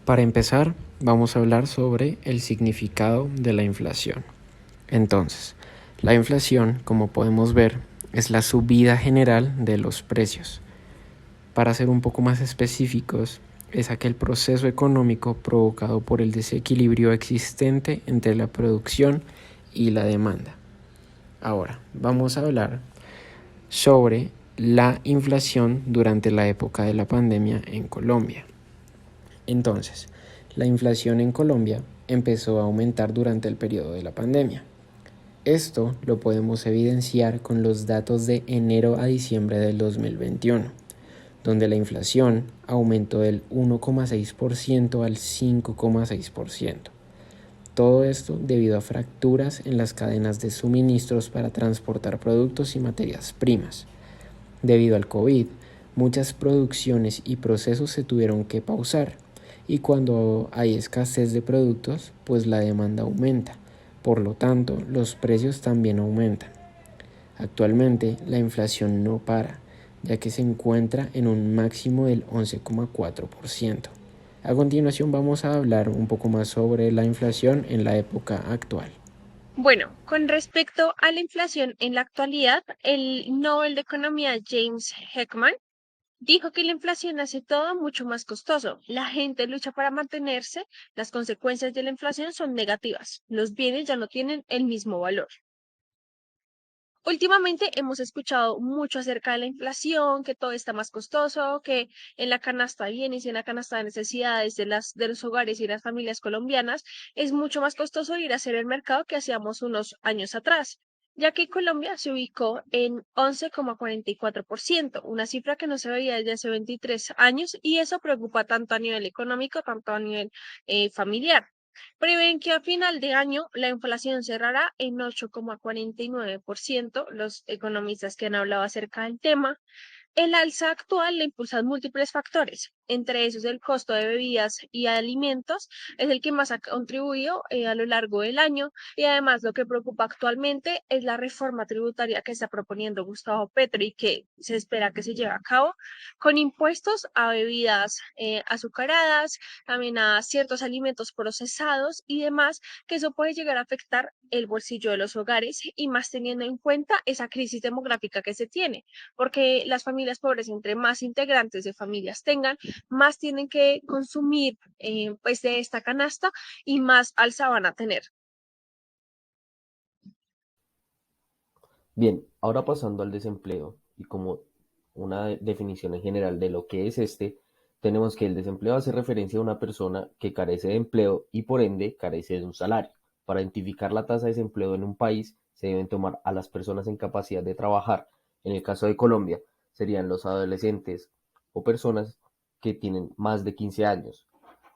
Para empezar, vamos a hablar sobre el significado de la inflación. Entonces, la inflación, como podemos ver, es la subida general de los precios. Para ser un poco más específicos, es aquel proceso económico provocado por el desequilibrio existente entre la producción y la demanda. Ahora, vamos a hablar sobre la inflación durante la época de la pandemia en Colombia. Entonces, la inflación en Colombia empezó a aumentar durante el periodo de la pandemia. Esto lo podemos evidenciar con los datos de enero a diciembre del 2021, donde la inflación aumentó del 1,6% al 5,6%. Todo esto debido a fracturas en las cadenas de suministros para transportar productos y materias primas. Debido al COVID, muchas producciones y procesos se tuvieron que pausar, y cuando hay escasez de productos, pues la demanda aumenta. Por lo tanto, los precios también aumentan. Actualmente, la inflación no para, ya que se encuentra en un máximo del 11,4%. A continuación vamos a hablar un poco más sobre la inflación en la época actual. Bueno, con respecto a la inflación en la actualidad, el Nobel de Economía James Heckman dijo que la inflación hace todo mucho más costoso. La gente lucha para mantenerse, las consecuencias de la inflación son negativas. Los bienes ya no tienen el mismo valor. Últimamente hemos escuchado mucho acerca de la inflación, que todo está más costoso, que en la canasta de bienes y en la canasta de necesidades de los hogares y las familias colombianas es mucho más costoso ir a hacer el mercado que hacíamos unos años atrás, ya que Colombia se ubicó en 11,44%, una cifra que no se veía desde hace 23 años y eso preocupa tanto a nivel económico, tanto a nivel familiar. Prevén que a final de año la inflación cerrará en 8,49%. Los economistas que han hablado acerca del tema, el alza actual la impulsan múltiples factores, entre esos el costo de bebidas y alimentos es el que más ha contribuido a lo largo del año y además lo que preocupa actualmente es la reforma tributaria que está proponiendo Gustavo Petro y que se espera que se lleve a cabo con impuestos a bebidas azucaradas, también a ciertos alimentos procesados y demás, que eso puede llegar a afectar el bolsillo de los hogares y más teniendo en cuenta esa crisis demográfica que se tiene porque las familias pobres, entre más integrantes de familias tengan, más tienen que consumir pues de esta canasta y más alza van a tener. Bien, ahora pasando al desempleo y como una definición en general de lo que es tenemos que el desempleo hace referencia a una persona que carece de empleo y por ende carece de un salario. Para identificar la tasa de desempleo en un país se deben tomar a las personas en capacidad de trabajar. En el caso de Colombia serían los adolescentes o personas que tienen más de 15 años.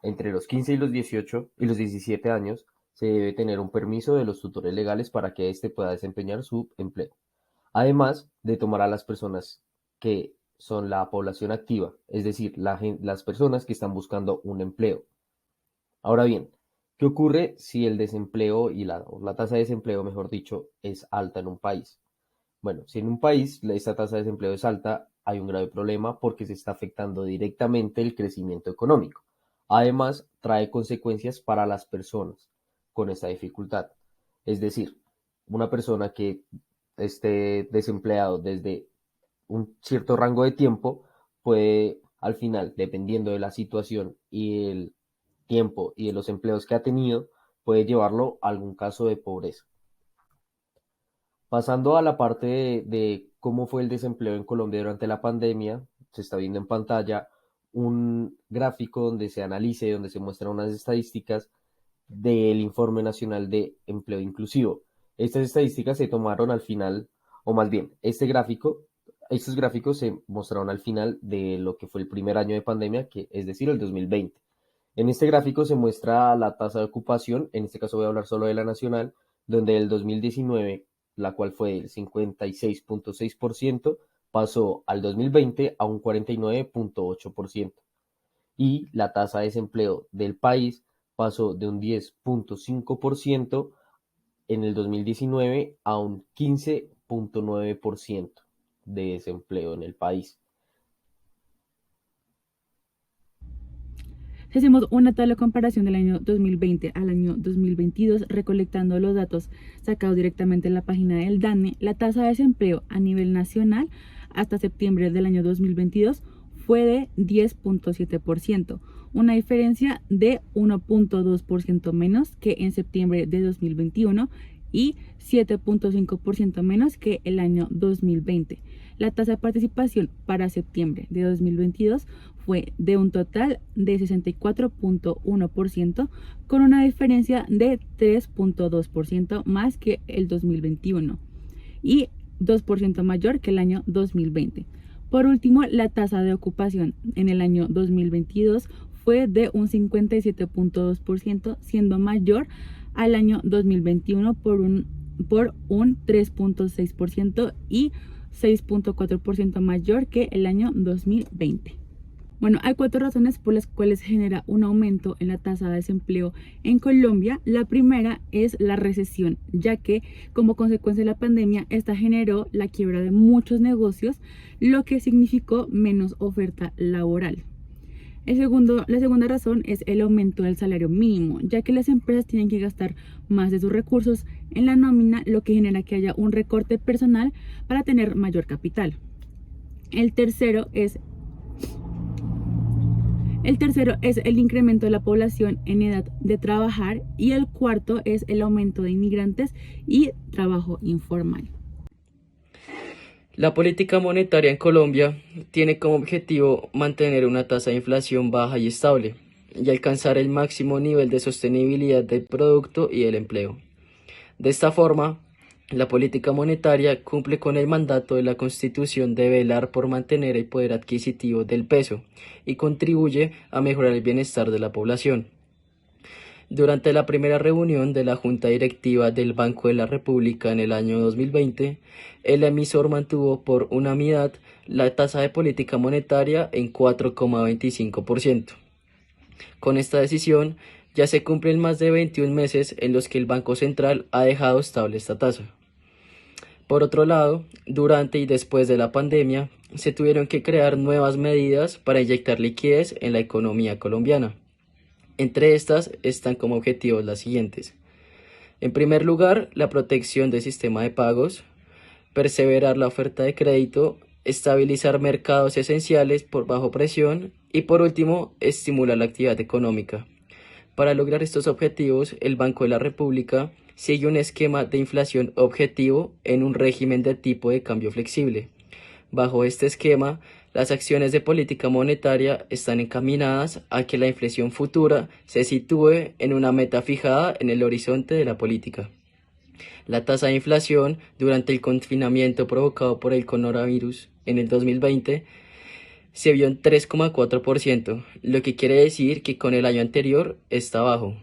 Entre los 15 y los 18 y los 17 años se debe tener un permiso de los tutores legales para que éste pueda desempeñar su empleo. Además de tomar a las personas que son la población activa, es decir, las personas que están buscando un empleo. Ahora bien, ¿qué ocurre si el desempleo o la tasa de desempleo, mejor dicho, es alta en un país? Bueno, si en un país esta tasa de desempleo es alta, hay un grave problema porque se está afectando directamente el crecimiento económico. Además, trae consecuencias para las personas con esta dificultad. Es decir, una persona que esté desempleado desde un cierto rango de tiempo puede, al final, dependiendo de la situación y el tiempo y de los empleos que ha tenido, puede llevarlo a algún caso de pobreza. Pasando a la parte de cómo fue el desempleo en Colombia durante la pandemia, se está viendo en pantalla un gráfico donde se analice, donde se muestran unas estadísticas del Informe Nacional de Empleo Inclusivo. Estas estadísticas se tomaron al final, o más bien, estos gráficos se mostraron al final de lo que fue el primer año de pandemia, que es decir, el 2020. En este gráfico se muestra la tasa de ocupación, en este caso voy a hablar solo de la nacional, donde el 2019, la cual fue el 56,6%, pasó al 2020 a un 49,8%. Y la tasa de desempleo del país pasó de un 10,5% en el 2019 a un 15,9% de desempleo en el país. Si hacemos una tabla de comparación del año 2020 al año 2022, recolectando los datos sacados directamente en la página del DANE, la tasa de desempleo a nivel nacional hasta septiembre del año 2022 fue de 10.7%, una diferencia de 1.2% menos que en septiembre de 2021 y 7.5% menos que el año 2020. La tasa de participación para septiembre de 2022 fue de un total de 64.1%, con una diferencia de 3.2% más que el 2021 y 2% mayor que el año 2020. Por último, la tasa de ocupación en el año 2022 fue de un 57.2%, siendo mayor al año 2021 por un 3.6% y 6.4% mayor que el año 2020. Bueno, hay 4 razones por las cuales genera un aumento en la tasa de desempleo en Colombia. La primera es la recesión, ya que como consecuencia de la pandemia, esta generó la quiebra de muchos negocios, lo que significó menos oferta laboral. La segunda razón es el aumento del salario mínimo, ya que las empresas tienen que gastar más de sus recursos en la nómina, lo que genera que haya un recorte personal para tener mayor capital. El tercero es el incremento de la población en edad de trabajar, y el cuarto es el aumento de inmigrantes y trabajo informal. La política monetaria en Colombia tiene como objetivo mantener una tasa de inflación baja y estable y alcanzar el máximo nivel de sostenibilidad del producto y del empleo. De esta forma, la política monetaria cumple con el mandato de la Constitución de velar por mantener el poder adquisitivo del peso y contribuye a mejorar el bienestar de la población. Durante la primera reunión de la Junta Directiva del Banco de la República en el año 2020, el emisor mantuvo por unanimidad la tasa de política monetaria en 4,25%. Con esta decisión, ya se cumplen más de 21 meses en los que el Banco Central ha dejado estable esta tasa. Por otro lado, durante y después de la pandemia, se tuvieron que crear nuevas medidas para inyectar liquidez en la economía colombiana. Entre estas están como objetivos las siguientes. En primer lugar, la protección del sistema de pagos, perseverar la oferta de crédito, estabilizar mercados esenciales por bajo presión y, por último, estimular la actividad económica. Para lograr estos objetivos, el Banco de la República sigue un esquema de inflación objetivo en un régimen de tipo de cambio flexible. Bajo este esquema, las acciones de política monetaria están encaminadas a que la inflación futura se sitúe en una meta fijada en el horizonte de la política. La tasa de inflación durante el confinamiento provocado por el coronavirus en el 2020 se vio en 3,4%, lo que quiere decir que con el año anterior está bajo.